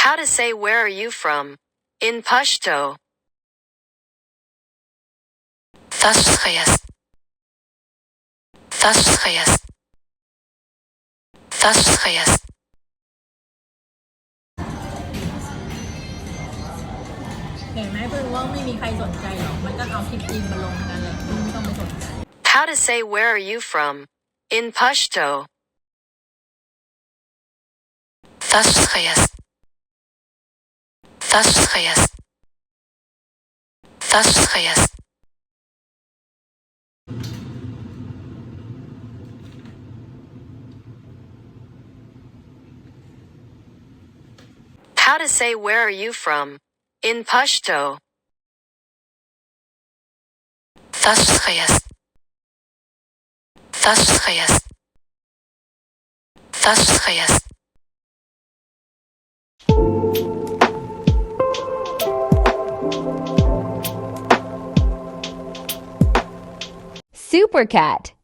How to say where are you from in Pashto. Fastgeest. Fastgeest. Fastgeest. เห็นไหมเพื่อนว่าไม่มีใครสนใจหรอกมันก็เอาคลิปจริงมาลงนั่นแหละไม่ต้องไปสนใจ How to say where are you from in Pashto. Fastgeest. Fastgeest. Fastgeest. How to say where are you from in Pashto. Fastgeest. Fastgeest. Fastgeest. SUPERKATT.